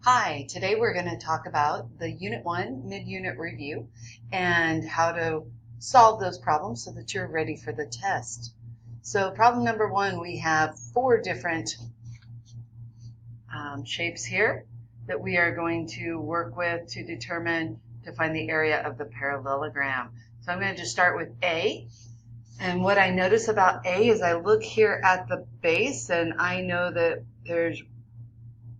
Hi, today we're going to talk about the Unit 1 mid-unit review and how to solve those problems so that you're ready for the test. So problem number 1, we have 4 different shapes here that we are going to work with to find the area of the parallelogram. So I'm going to just start with A. And what I notice about A is I look here at the base and I know that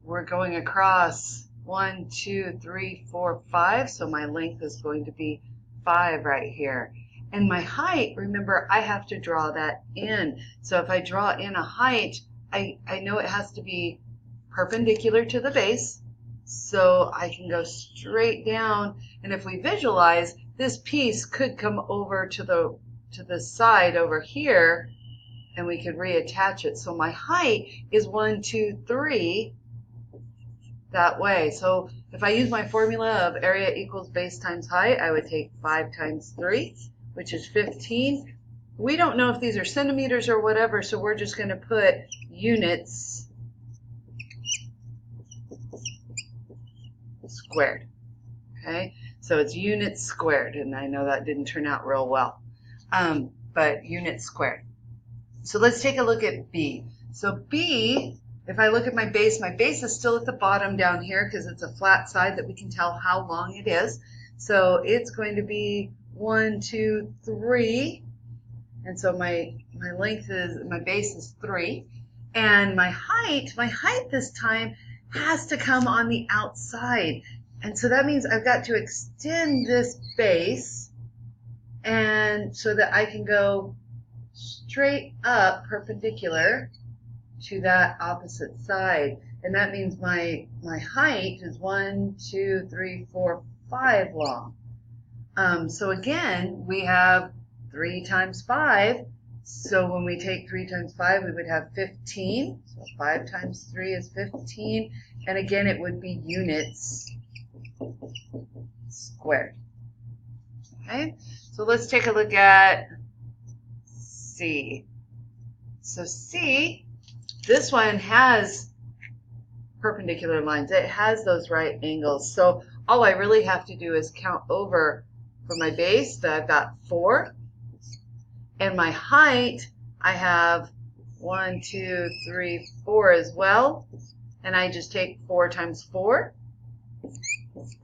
we're going across 1, 2, 3, 4, 5. So my length is going to be 5 right here. And my height, remember, I have to draw that in. So if I draw in a height, I know it has to be perpendicular to the base. So I can go straight down. And if we visualize, this piece could come over to the side over here, and we could reattach it. So my height is 1, 2, 3 that way. So if I use my formula of area equals base times height, I would take 5 times 3, which is 15. We don't know if these are centimeters or whatever, so we're just going to put units squared. Okay, so it's units squared, and I know that didn't turn out real well, but units squared. So let's take a look at B. So B, if I look at my base is still at the bottom down here because it's a flat side that we can tell how long it is. So it's going to be 1, 2, 3. And so my base is 3. And my height this time has to come on the outside. And so that means I've got to extend this base and so that I can go straight up perpendicular to that opposite side. And that means my height is 1, 2, 3, 4, 5 long. So again, we have 3 times 5. So when we take 3 times 5, we would have 15. So 5 times 3 is 15. And again, it would be units squared. Okay, so let's take a look at C. So C, this one has perpendicular lines. It has those right angles. So all I really have to do is count over for my base that I've got 4. And my height, I have 1, 2, 3, 4 as well. And I just take 4 times 4.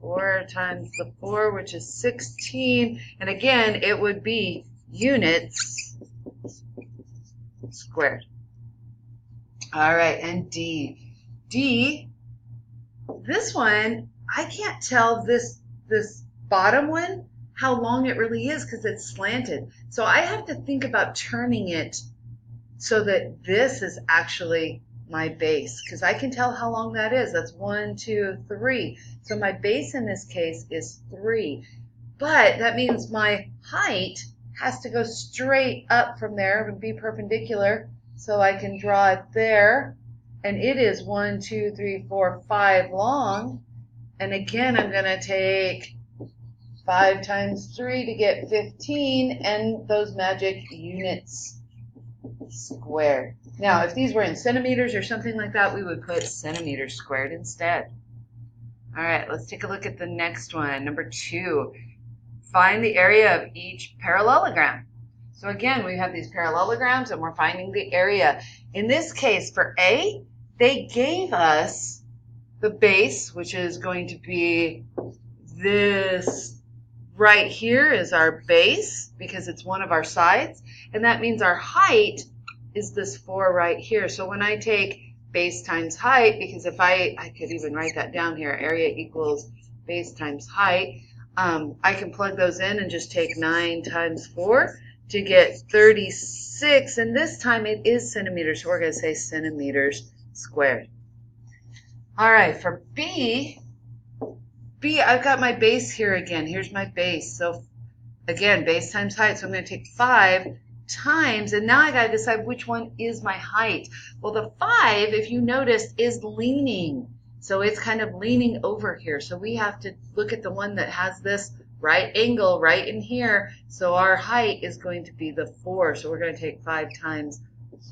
4 times the 4, which is 16. And again, it would be units squared. All right, and D. D, this one, I can't tell this bottom one how long it really is because it's slanted. So I have to think about turning it so that this is actually my base because I can tell how long that is. That's 1, 2, 3. So my base in this case is 3. But that means my height has to go straight up from there and be perpendicular. So I can draw it there. And it is 1, 2, 3, 4, 5 long. And again, I'm going to take 5 times 3 to get 15. And those magic units squared. Now, if these were in centimeters or something like that, we would put centimeters squared instead. All right, let's take a look at the next one. Number 2, find the area of each parallelogram. So again, we have these parallelograms and we're finding the area. In this case, for A, they gave us the base, which is going to be this right here is our base because it's one of our sides. And that means our height is this 4 right here. So when I take base times height, because if I could even write that down here, area equals base times height, I can plug those in and just take 9 times 4 to get 36. And this time it is centimeters, so we're going to say centimeters squared. All right, for B, I've got my base here again. Here's my base. So again, base times height. So I'm going to take 5 times, and now I got to decide which one is my height. Well, the 5, if you noticed, is leaning. So it's kind of leaning over here. So we have to look at the one that has this right angle right in here. So our height is going to be the 4. So we're going to take 5 times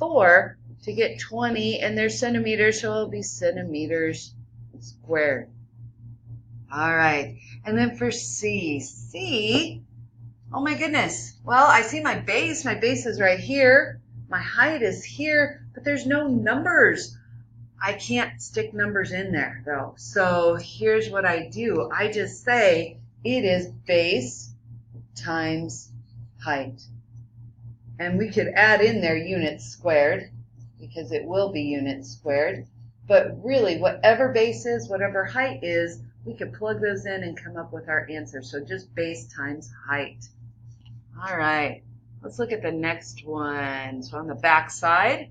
4 to get 20, and there's centimeters, so it'll be centimeters squared. All right. And then for C, oh my goodness. Well, I see my base. My base is right here. My height is here, but there's no numbers. I can't stick numbers in there though. So here's what I do. I just say it is base times height. And we could add in there units squared because it will be units squared. But really, whatever base is, whatever height is, we could plug those in and come up with our answer. So just base times height. All right, let's look at the next one. So on the back side,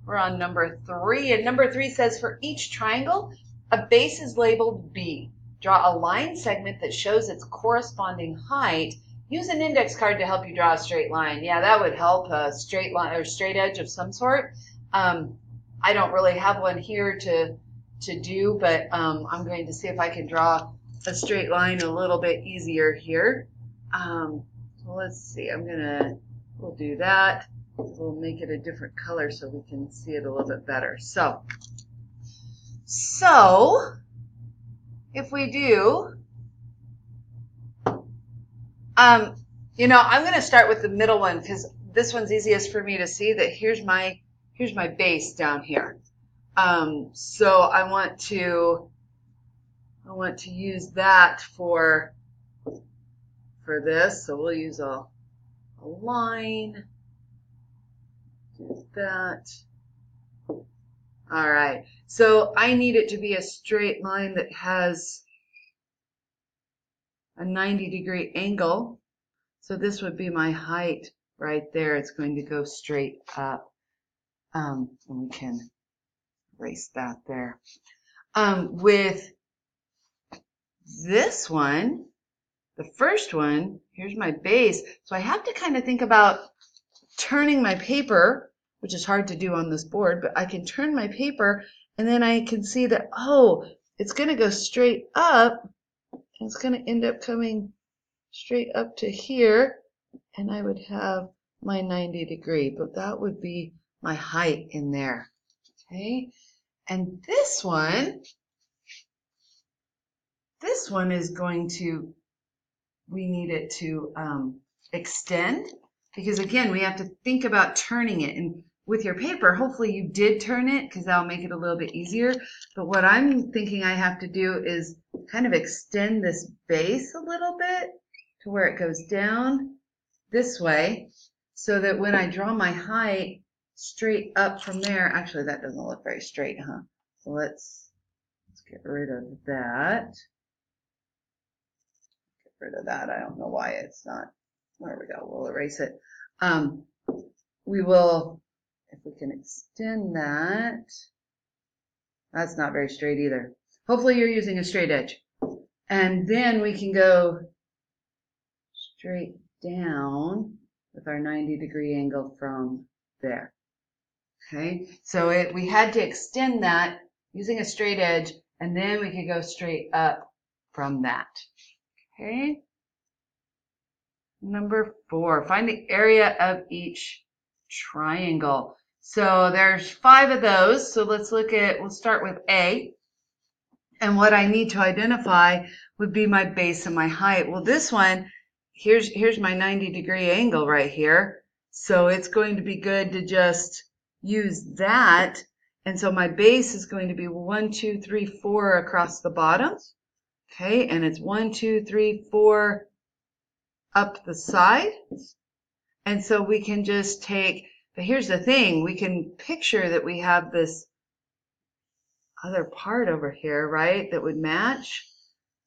we're on number 3. And number 3 says for each triangle, a base is labeled B. Draw a line segment that shows its corresponding height. Use an index card to help you draw a straight line. Yeah, that would help, a straight line or straight edge of some sort. I don't really have one here to do, but I'm going to see if I can draw a straight line a little bit easier here. So let's see, we'll do that. We'll make it a different color so we can see it a little bit better. So if we do, you know, I'm going to start with the middle one because this one's easiest for me to see. That here's my base down here. So I want to use that for this. So we'll use a line. Do that. All right. So I need it to be a straight line that has a 90-degree angle. So this would be my height right there. It's going to go straight up. And we can erase that there. With this one, the first one, here's my base. So I have to kind of think about turning my paper, which is hard to do on this board, but I can turn my paper and then I can see that, oh, it's going to go straight up. And it's going to end up coming straight up to here. And I would have my 90-degree, but that would be my height in there. Okay. And this one is going to, we need it to extend, because again, we have to think about turning it. And with your paper, hopefully you did turn it because that'll make it a little bit easier. But what I'm thinking I have to do is kind of extend this base a little bit to where it goes down this way so that when I draw my height straight up from there, actually that doesn't look very straight, huh? So let's get rid of that. Get rid of that. I don't know why it's not. There we go. We'll erase it. We will, if we can extend that. That's not very straight either. Hopefully you're using a straight edge. And then we can go straight down with our 90-degree angle from there. Okay, so we had to extend that using a straight edge, and then we could go straight up from that. Okay. Number 4, find the area of each triangle. So there's 5 of those. So let's we'll start with A. And what I need to identify would be my base and my height. Well, this one, here's my 90-degree angle right here. So it's going to be good to just use that. And so my base is going to be 1, 2, 3, 4 across the bottom. Okay, and it's 1, 2, 3, 4 up the side. And so we can just take, but here's the thing, we can picture that we have this other part over here, right, that would match.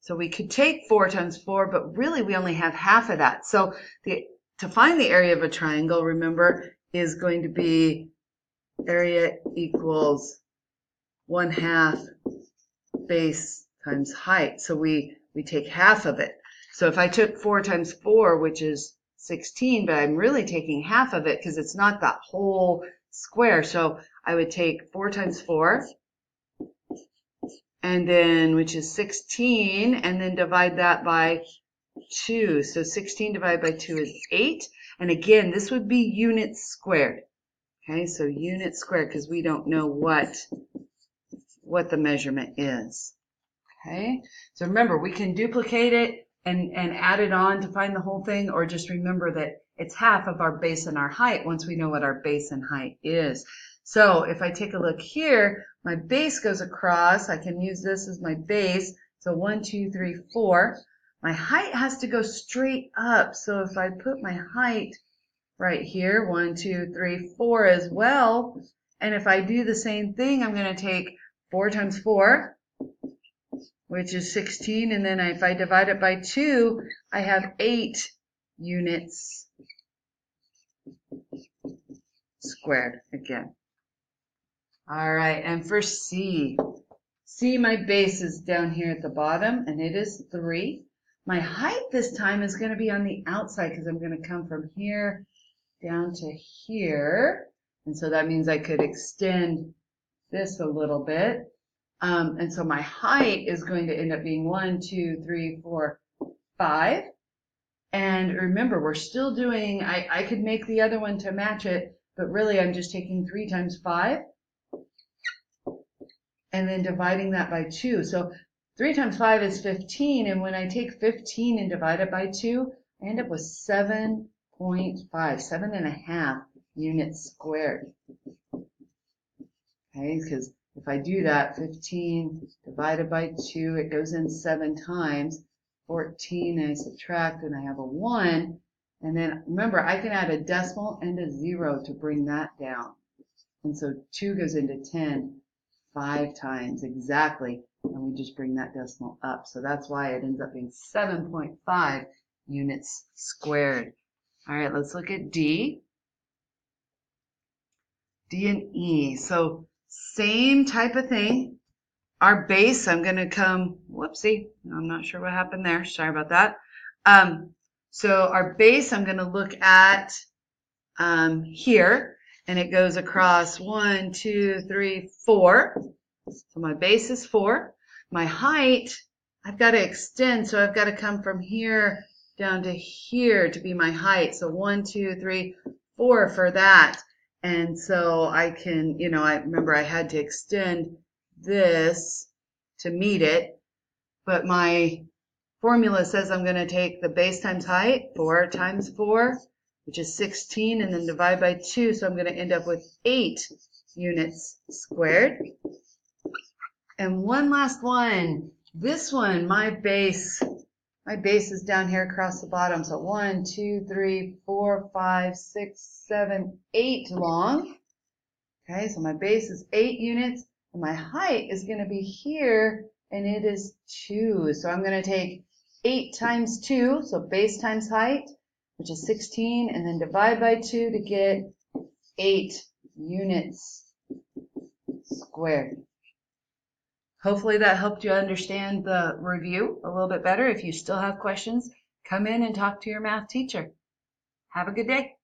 So we could take 4 times 4, but really we only have half of that. So to find the area of a triangle, remember, is going to be area equals 1/2 base times height. So we take half of it. So if I took 4 times 4, which is 16, but I'm really taking half of it because it's not that whole square. So I would take 4 times 4, and then, which is 16, and then divide that by 2. So 16 divided by 2 is 8. And again, this would be units squared. Okay, so units squared, because we don't know what the measurement is. Okay, so remember, we can duplicate it and add it on to find the whole thing, or just remember that it's half of our base and our height once we know what our base and height is. So if I take a look here, my base goes across. I can use this as my base. So 1, 2, 3, 4. My height has to go straight up. So if I put my height right here, 1, 2, 3, 4 as well. And if I do the same thing, I'm going to take 4 times 4, which is 16. And then if I divide it by 2, I have 8 units squared again. All right, and for C, my base is down here at the bottom, and it is 3. My height this time is going to be on the outside because I'm going to come from here down to here. And so that means I could extend this a little bit. And so my height is going to end up being 1, 2, 3, 4, 5. And remember, we're still doing, I could make the other one to match it, but really I'm just taking 3 times 5 and then dividing that by 2. So 3 times 5 is 15, and when I take 15 and divide it by 2, I end up with 7.5, 7.5 units squared. Okay, because if I do that, 15 divided by 2, it goes in 7 times. 14, and I subtract, and I have a 1. And then remember, I can add a decimal and a 0 to bring that down. And so 2 goes into 10 5 times exactly, and we just bring that decimal up. So that's why it ends up being 7.5 units squared. All right, let's look at D. D and E. So same type of thing. Our base, I'm going to come, whoopsie, I'm not sure what happened there. Sorry about that. So our base, I'm going to look at here, and it goes across 1, 2, 3, 4. So my base is 4. My height, I've got to extend, so I've got to come from here down to here to be my height. So 1, 2, 3, 4 for that. And so I can, I remember I had to extend this to meet it, but my formula says I'm going to take the base times height, 4 times 4, which is 16, and then divide by 2, so I'm going to end up with 8 units squared. And one last one. This one, my base is down here across the bottom. So 1, 2, 3, 4, 5, 6, 7, 8 long. Okay, so my base is 8 units, and my height is going to be here, and it is 2. So I'm going to take 8 times 2, so base times height, which is 16, and then divide by 2 to get 8 units squared. Hopefully that helped you understand the review a little bit better. If you still have questions, come in and talk to your math teacher. Have a good day.